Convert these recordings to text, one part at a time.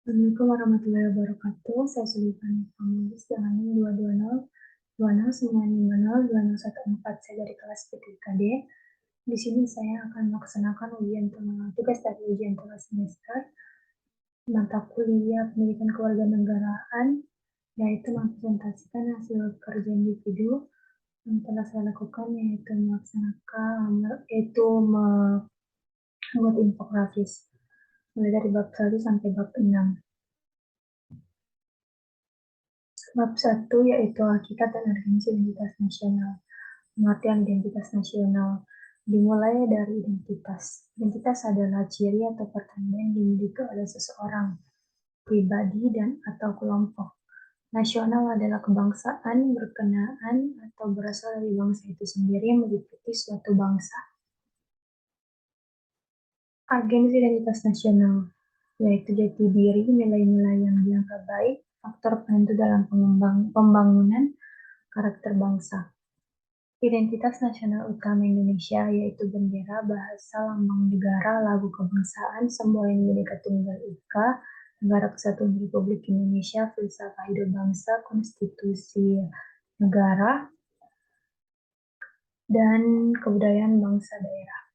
Assalamualaikum warahmatullahi wabarakatuh. Saya Sulifan Famulis dengan NIM 220 20950 2014. Saya dari kelas PTKD. Di sini saya akan melaksanakan tugas dari ujian tengah semester mata kuliah Pendidikan Kewarganegaraan, yaitu mempresentasikan hasil kerja individu yang telah saya lakukan, yaitu membuat infografis mulai dari bab 1 sampai bab 6. Bab 1 yaitu hakikat dan urgensi identitas nasional. Pengertian identitas nasional dimulai dari identitas. Identitas adalah ciri atau pertanda yang dimiliki oleh seseorang, pribadi, dan atau kelompok. Nasional adalah kebangsaan, berkenaan, atau berasal dari bangsa itu sendiri yang meliputi suatu bangsa. Agensi identitas nasional yaitu jati diri, nilai-nilai yang dianggap baik, faktor penentu dalam pembangunan karakter bangsa. Identitas nasional utama Indonesia yaitu bendera, bahasa, lambang negara, lagu kebangsaan, simbol Bhinneka Tunggal Ika, Negara Kesatuan Republik Indonesia, filsafat hidup bangsa, konstitusi negara, dan kebudayaan bangsa daerah.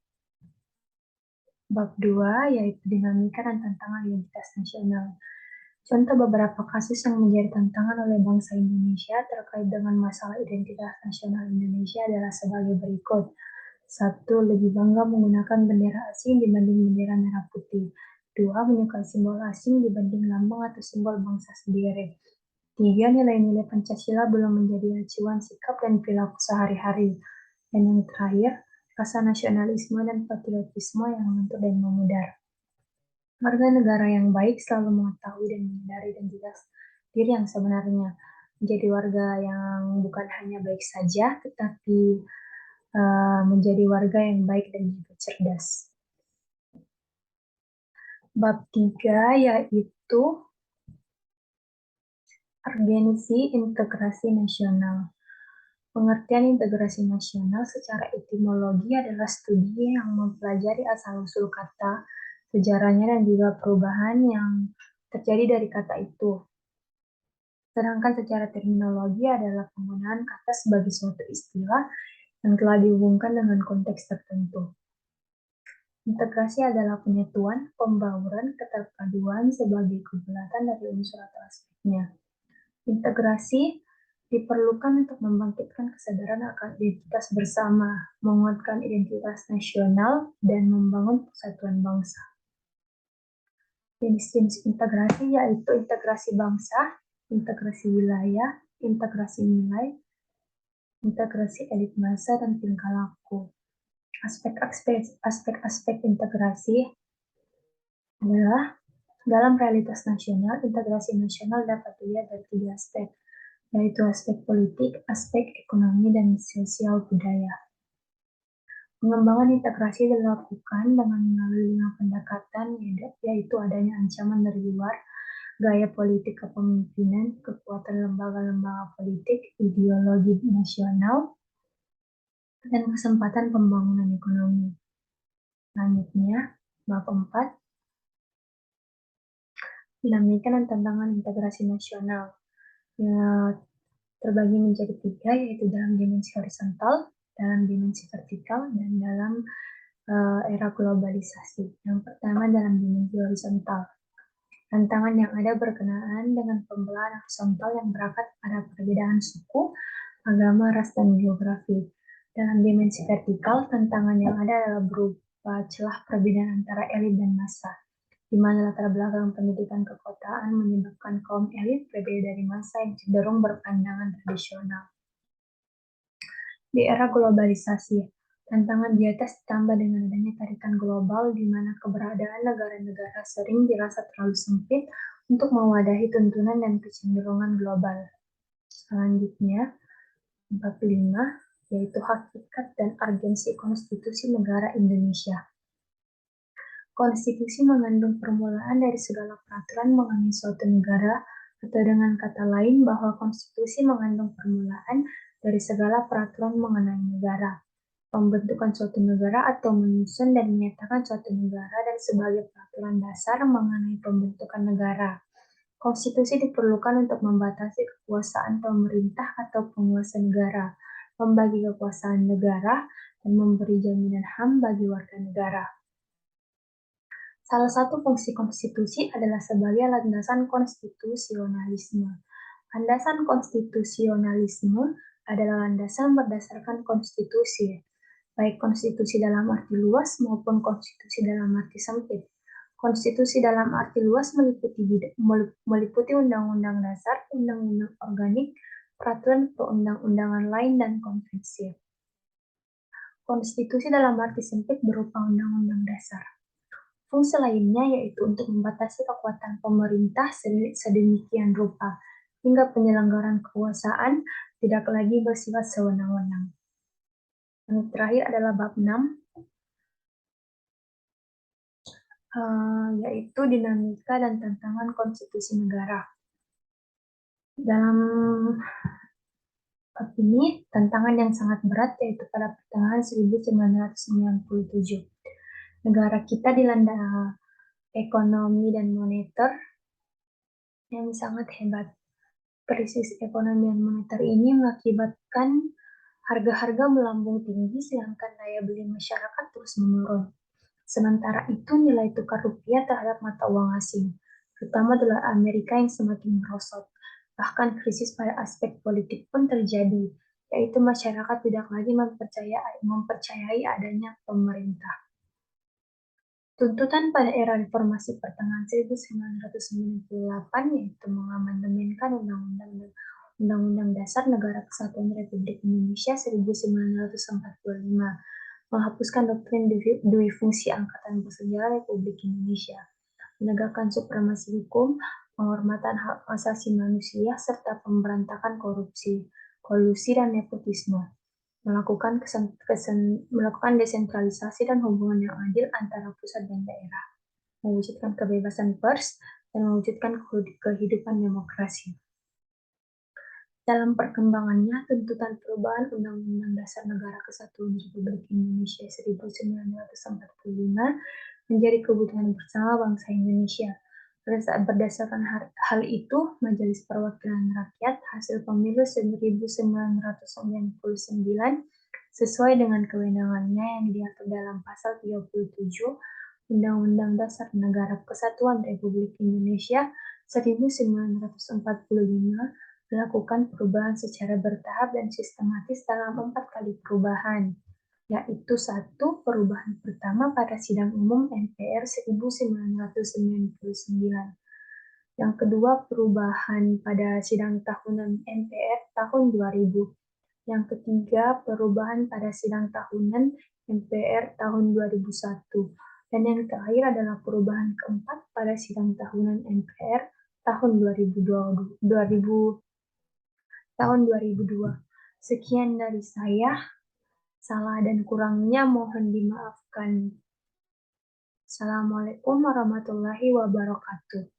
Bab 2 yaitu dinamika dan tantangan identitas nasional. Contoh beberapa kasus yang menjadi tantangan oleh bangsa Indonesia terkait dengan masalah identitas nasional Indonesia adalah sebagai berikut. 1. Lebih bangga menggunakan bendera asing dibanding bendera merah putih. 2. Menyukai simbol asing dibanding lambang atau simbol bangsa sendiri. 3. Nilai-nilai Pancasila belum menjadi acuan sikap dan perilaku sehari-hari. Dan yang terakhir, rasa nasionalisme dan patriotisme yang luntur dan memudar. Warga negara yang baik selalu mengetahui dan menyadari identitas diri yang sebenarnya. Menjadi warga yang bukan hanya baik saja, tetapi menjadi warga yang baik dan juga cerdas. Bab 3 yaitu urgensi integrasi nasional. Pengertian integrasi nasional secara etimologi adalah studi yang mempelajari asal-usul kata, sejarahnya, dan juga perubahan yang terjadi dari kata itu. Sedangkan secara terminologi adalah penggunaan kata sebagai suatu istilah yang telah dihubungkan dengan konteks tertentu. Integrasi adalah penyatuan, pembauran, keterpaduan sebagai kebulatan dari unsur atau aspeknya. Integrasi diperlukan untuk membangkitkan kesadaran akan identitas bersama, menguatkan identitas nasional, dan membangun persatuan bangsa. Jenis-jenis integrasi yaitu integrasi bangsa, integrasi wilayah, integrasi nilai, integrasi elit massa, dan tingkah laku. Aspek-aspek integrasi adalah dalam realitas nasional, integrasi nasional dapat dilihat dari 3 aspek, yaitu aspek politik, aspek ekonomi, dan sosial budaya. Pengembangan integrasi dilakukan dengan melalui 5 pendekatan, yaitu adanya ancaman dari luar, gaya politik kepemimpinan, kekuatan lembaga-lembaga politik, ideologi nasional, dan kesempatan pembangunan ekonomi. Selanjutnya, bab 4, dinamika dan tantangan integrasi nasional. Terbagi menjadi 3, yaitu dalam dimensi horizontal, dalam dimensi vertikal, dan dalam era globalisasi. Yang pertama dalam dimensi horizontal. Tantangan yang ada berkenaan dengan pembelahan horizontal yang berakar pada perbedaan suku, agama, ras, dan geografi. Dalam dimensi vertikal, tantangan yang ada adalah berupa celah perbedaan antara elit dan massa, di mana latar belakang pendidikan kekotaan menyebabkan kaum elit berbeda dari massa yang cenderung berpandangan tradisional. Di era globalisasi, tantangan di atas ditambah dengan adanya tarikan global di mana keberadaan negara-negara sering dirasa terlalu sempit untuk mewadahi tuntunan dan kecenderungan global. Selanjutnya, bab 5, yaitu hakikat dan urgensi konstitusi negara Indonesia. Konstitusi mengandung permulaan dari segala peraturan mengenai suatu negara, atau dengan kata lain bahwa konstitusi mengandung permulaan dari segala peraturan mengenai negara. pembentukan suatu negara atau menyusun dan menyatakan suatu negara dan sebagai peraturan dasar mengenai pembentukan negara. Konstitusi diperlukan untuk membatasi kekuasaan pemerintah atau penguasa negara, membagi kekuasaan negara, dan memberi jaminan HAM bagi warga negara. Salah satu fungsi konstitusi adalah sebagai landasan konstitusionalisme. Landasan konstitusionalisme adalah landasan berdasarkan konstitusi, baik konstitusi dalam arti luas maupun konstitusi dalam arti sempit. Konstitusi dalam arti luas meliputi undang-undang dasar, undang-undang organik, peraturan perundang-undangan lain, dan konvensi. Konstitusi dalam arti sempit berupa undang-undang dasar. Fungsi lainnya yaitu untuk membatasi kekuatan pemerintah sedemikian rupa, hingga penyelenggaraan kekuasaan tidak lagi bersifat sewenang-wenang. Yang terakhir adalah bab 6, yaitu dinamika dan tantangan konstitusi negara. Dalam bab ini, tantangan yang sangat berat yaitu pada pertengahan 1997. Negara kita dilanda ekonomi dan moneter yang sangat hebat. Krisis ekonomi dan moneter ini mengakibatkan harga-harga melambung tinggi sedangkan daya beli masyarakat terus menurun. Sementara itu nilai tukar rupiah terhadap mata uang asing, terutama dolar Amerika yang semakin merosot. Bahkan krisis pada aspek politik pun terjadi, yaitu masyarakat tidak lagi mempercayai adanya pemerintah. Tuntutan pada era reformasi pertengahan 1998 yaitu mengamandemenkan Undang-Undang Dasar Negara Kesatuan Republik Indonesia 1945, menghapuskan doktrin dui fungsi Angkatan Bersenjata Republik Indonesia, menegakkan supremasi hukum, penghormatan hak asasi manusia, serta pemberantasan korupsi, kolusi, dan nepotisme, melakukan desentralisasi dan hubungan yang adil antara pusat dan daerah, mewujudkan kebebasan pers, dan mewujudkan kehidupan demokrasi. Dalam perkembangannya, tuntutan perubahan Undang-Undang Dasar Negara Kesatuan Republik Indonesia 1945 menjadi kebutuhan bersama bangsa Indonesia. Berdasarkan hal itu, Majelis Perwakilan Rakyat hasil pemilu 1999 sesuai dengan kewenangannya yang diatur dalam pasal 37 Undang-Undang Dasar Negara Kesatuan Republik Indonesia 1945 melakukan perubahan secara bertahap dan sistematis dalam 4 kali perubahan, yaitu 1. Perubahan pertama pada Sidang Umum MPR 1999. Yang kedua, perubahan pada Sidang Tahunan MPR tahun 2000. Yang ketiga, perubahan pada Sidang Tahunan MPR tahun 2001. Dan yang terakhir adalah perubahan keempat pada Sidang Tahunan MPR tahun 2002. Sekian dari saya. Salah dan kurangnya mohon dimaafkan. Assalamualaikum warahmatullahi wabarakatuh.